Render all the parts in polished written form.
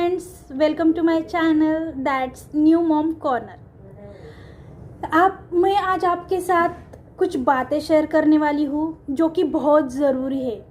Friends, welcome to my channel that's new mom corner. मैं आज आपके साथ कुछ बातें शेयर करने वाली हूँ जो कि बहुत ज़रूरी है।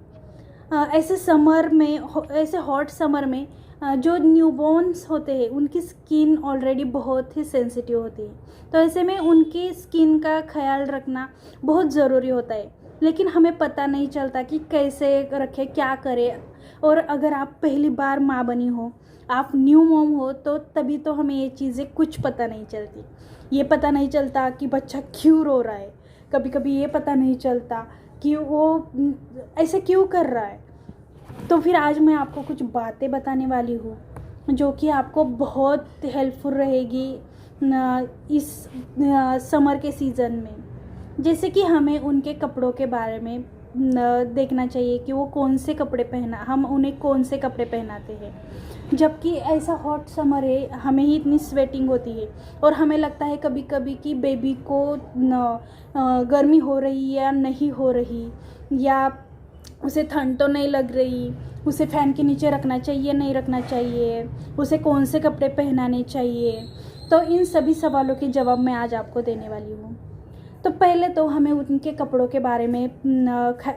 ऐसे हॉट समर में जो न्यूबॉर्न्स होते हैं उनकी स्किन ऑलरेडी बहुत ही सेंसिटिव होती है, तो ऐसे में उनकी स्किन का ख्याल रखना बहुत ज़रूरी होता है। लेकिन हमें पता नहीं चलता कि कैसे रखें, क्या करें। और अगर आप पहली बार माँ बनी हो, आप न्यू मॉम हो, तो तभी तो हमें ये चीज़ें कुछ पता नहीं चलती। ये पता नहीं चलता कि बच्चा क्यों रो रहा है, कभी कभी ये पता नहीं चलता कि वो ऐसे क्यों कर रहा है। तो फिर आज मैं आपको कुछ बातें बताने वाली हूँ जो कि आपको बहुत हेल्पफुल रहेगी इस समर के सीज़न में। जैसे कि हमें उनके कपड़ों के बारे में देखना चाहिए कि वो कौन से कपड़े हम उन्हें कौन से कपड़े पहनाते हैं। जबकि ऐसा हॉट समर है, हमें ही इतनी स्वेटिंग होती है और हमें लगता है कभी कभी कि बेबी को गर्मी हो रही है या नहीं हो रही, या उसे ठंड तो नहीं लग रही, उसे फ़ैन के नीचे रखना चाहिए नहीं रखना चाहिए, उसे कौन से कपड़े पहनाने चाहिए। तो इन सभी सवालों के जवाब मैं आज आपको देने वाली हूँ। तो पहले तो हमें उनके कपड़ों के बारे में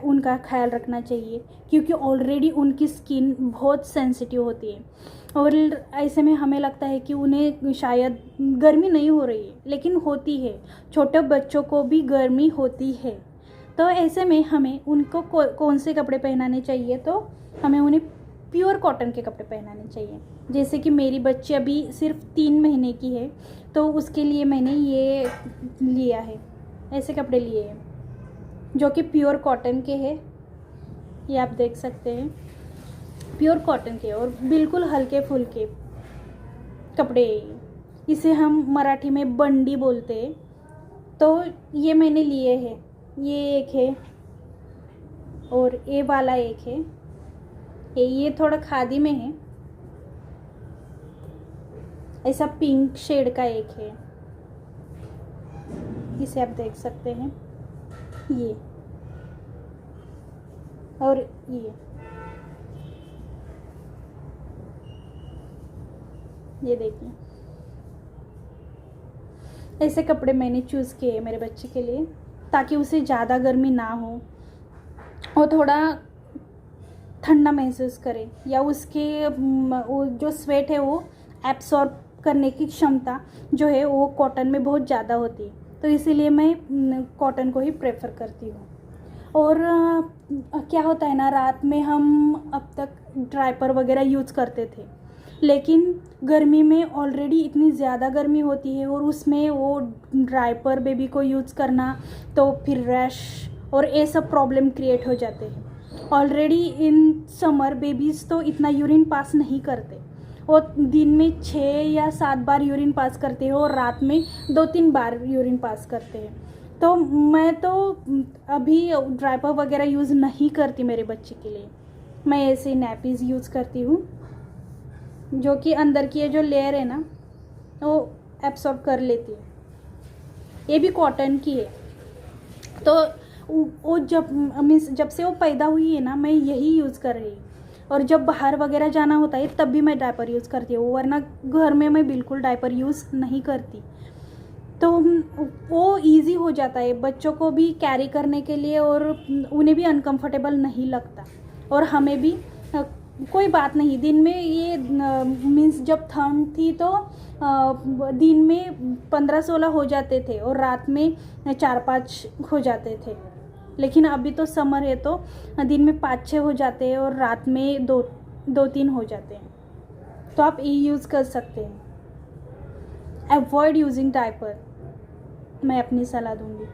उनका ख्याल रखना चाहिए, क्योंकि ऑलरेडी उनकी स्किन बहुत सेंसिटिव होती है और ऐसे में हमें लगता है कि उन्हें शायद गर्मी नहीं हो रही है, लेकिन होती है। छोटे बच्चों को भी गर्मी होती है। तो ऐसे में हमें उनको कौन से कपड़े पहनाने चाहिए, तो हमें उन्हें प्योर कॉटन के कपड़े पहनाने चाहिए। जैसे कि मेरी बच्ची अभी सिर्फ 3 महीने की है, तो उसके लिए मैंने ये लिया है, ऐसे कपड़े लिए हैं जो कि प्योर कॉटन के हैं। ये आप देख सकते हैं, प्योर कॉटन के और बिल्कुल हल्के फुल्के कपड़े हैं। इसे हम मराठी में बंडी बोलते हैं। तो ये मैंने लिए हैं, ये एक है और ये वाला एक है। ये थोड़ा खादी में है, ऐसा पिंक शेड का एक है, इसे आप देख सकते हैं। ये और ये देखिए, ऐसे कपड़े मैंने चूज़ किए मेरे बच्चे के लिए ताकि उसे ज़्यादा गर्मी ना हो और थोड़ा ठंडा महसूस करे, या उसके वो जो स्वेट है वो एब्सॉर्ब करने की क्षमता जो है वो कॉटन में बहुत ज़्यादा होती है। तो इसीलिए मैं कॉटन को ही प्रेफर करती हूँ। और क्या होता है ना, रात में हम अब तक ड्राइपर वगैरह यूज़ करते थे, लेकिन गर्मी में ऑलरेडी इतनी ज़्यादा गर्मी होती है और उसमें वो ड्राइपर बेबी को यूज़ करना, तो फिर रैश और ये सब प्रॉब्लम क्रिएट हो जाते हैं। ऑलरेडी इन समर बेबीज़ तो इतना यूरिन पास नहीं करते, और दिन में 6 या 7 बार यूरिन पास करते हैं और रात में 2-3 बार यूरिन पास करते हैं। तो मैं तो अभी ड्राइपर वगैरह यूज़ नहीं करती मेरे बच्चे के लिए। मैं ऐसे नैपीज़ यूज़ करती हूँ जो कि अंदर की जो लेयर है ना वो एब्सॉर्ब कर लेती है। ये भी कॉटन की है। तो वो जब से वो पैदा हुई है ना, मैं यही यूज़ कर रही हूँ। और जब बाहर वगैरह जाना होता है तब भी मैं डायपर यूज़ करती हूँ, वरना घर में मैं बिल्कुल डायपर यूज़ नहीं करती। तो वो इजी हो जाता है बच्चों को भी कैरी करने के लिए, और उन्हें भी अनकंफर्टेबल नहीं लगता और हमें भी कोई बात नहीं। दिन में ये मीन्स जब ठंड थी तो दिन में 15-16 हो जाते थे और रात में 4-5 हो जाते थे। लेकिन अभी तो समर है तो दिन में 5-6 हो जाते हैं और रात में 2-3 हो जाते हैं। तो आप ये यूज़ कर सकते हैं। अवॉइड यूजिंग डायपर, मैं अपनी सलाह दूंगी।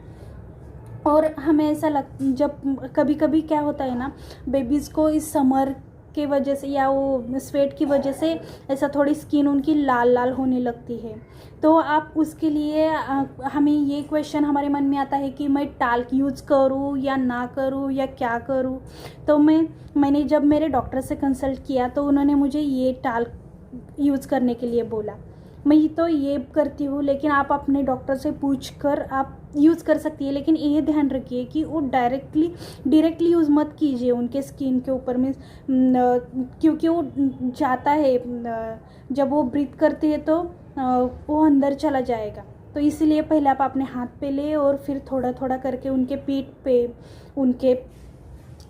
और हमें ऐसा जब कभी कभी क्या होता है ना, बेबीज़ को इस समर के वजह से या वो स्वेट की वजह से ऐसा थोड़ी स्किन उनकी लाल लाल होने लगती है। तो आप उसके लिए हमें ये क्वेश्चन हमारे मन में आता है कि मैं टाल्क यूज़ करूँ या ना करूँ या क्या करूँ। तो मैंने जब मेरे डॉक्टर से कंसल्ट किया तो उन्होंने मुझे ये टाल्क यूज़ करने के लिए बोला। मैं तो ये करती हूँ, लेकिन आप अपने डॉक्टर से पूछ कर आप यूज़ कर सकती है, लेकिन ये ध्यान रखिए कि वो डायरेक्टली यूज़ मत कीजिए उनके स्किन के ऊपर में, क्योंकि वो जाता है, जब वो ब्रीथ करती है तो वो अंदर चला जाएगा। तो इसलिए पहले आप अपने हाथ पे ले और फिर थोड़ा थोड़ा करके उनके पीठ पे, उनके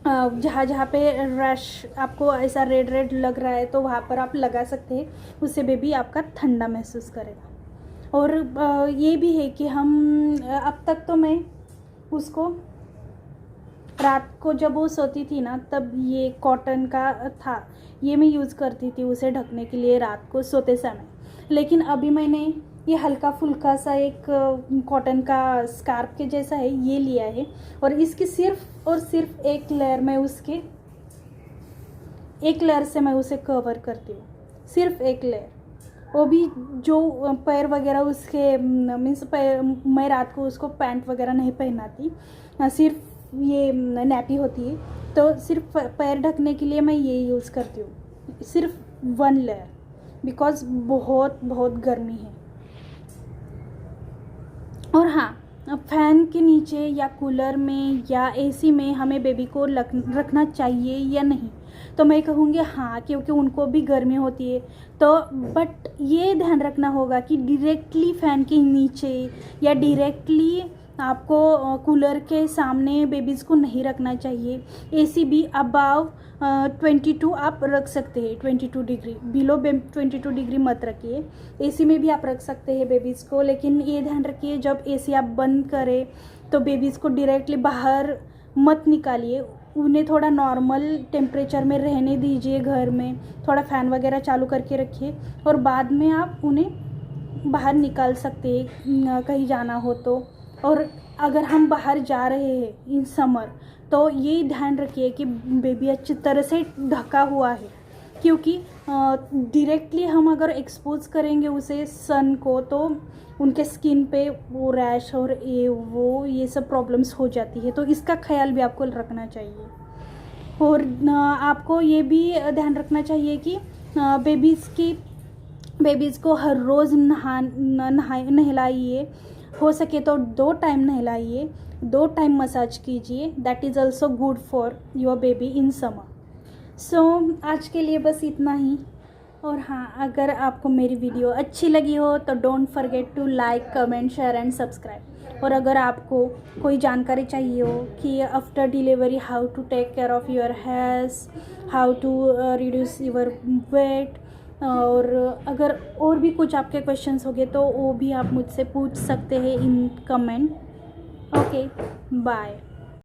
जहाँ जहाँ पे रश आपको ऐसा रेड रेड लग रहा है तो वहाँ पर आप लगा सकते हैं, उससे बेबी आपका ठंडा महसूस करेगा। और ये भी है कि हम अब तक तो मैं उसको रात को जब वो सोती थी ना, तब ये कॉटन का था, ये मैं यूज़ करती थी उसे ढकने के लिए रात को सोते समय। लेकिन अभी मैंने ये हल्का फुल्का सा एक कॉटन का स्कार्फ के जैसा है, ये लिया है, और इसकी सिर्फ और सिर्फ एक लेयर से मैं उसे कवर करती हूँ, सिर्फ एक लेयर। वो भी जो पैर वगैरह उसके मीन्स मैं रात को उसको पैंट वगैरह नहीं पहनाती, सिर्फ ये नैपी होती है, तो सिर्फ पैर ढकने के लिए मैं ये यूज़ करती हूँ, सिर्फ 1 लेयर, बिकॉज़ बहुत बहुत गर्मी है। और हाँ, फ़ैन के नीचे या कूलर में या एसी में हमें बेबी को रखना चाहिए या नहीं, तो मैं कहूँगी हाँ, क्योंकि उनको भी गर्मी होती है। तो बट ये ध्यान रखना होगा कि डायरेक्टली फ़ैन के नीचे या डायरेक्टली आपको कूलर के सामने बेबीज़ को नहीं रखना चाहिए। एसी भी अबाव 22 आप रख सकते हैं, 22 डिग्री, बिलो 22 डिग्री मत रखिए। एसी में भी आप रख सकते हैं बेबीज़ को, लेकिन ये ध्यान रखिए जब एसी आप बंद करें तो बेबीज़ को डायरेक्टली बाहर मत निकालिए, उन्हें थोड़ा नॉर्मल टेम्परेचर में रहने दीजिए, घर में थोड़ा फ़ैन वगैरह चालू करके रखिए, और बाद में आप उन्हें बाहर निकाल सकते हैं कहीं जाना हो तो। और अगर हम बाहर जा रहे हैं इन समर, तो ये ध्यान रखिए कि बेबी अच्छी तरह से ढका हुआ है, क्योंकि डायरेक्टली हम अगर एक्सपोज करेंगे उसे सन को तो उनके स्किन पे वो रैश और ये सब प्रॉब्लम्स हो जाती है। तो इसका ख्याल भी आपको रखना चाहिए। और आपको ये भी ध्यान रखना चाहिए कि बेबीज़ को हर रोज़ नहलाइए, हो सके तो 2 टाइम नहलाइए, 2 टाइम मसाज कीजिए, that is also good for your baby in summer. So आज के लिए बस इतना ही। और हाँ, अगर आपको मेरी वीडियो अच्छी लगी हो तो don't forget to like, comment, share and subscribe. और अगर आपको कोई जानकारी चाहिए हो कि after delivery how to take care of your health, how to reduce your weight, और अगर और भी कुछ आपके क्वेश्चंस होंगे तो वो भी आप मुझसे पूछ सकते हैं इन कमेंट। Okay, bye.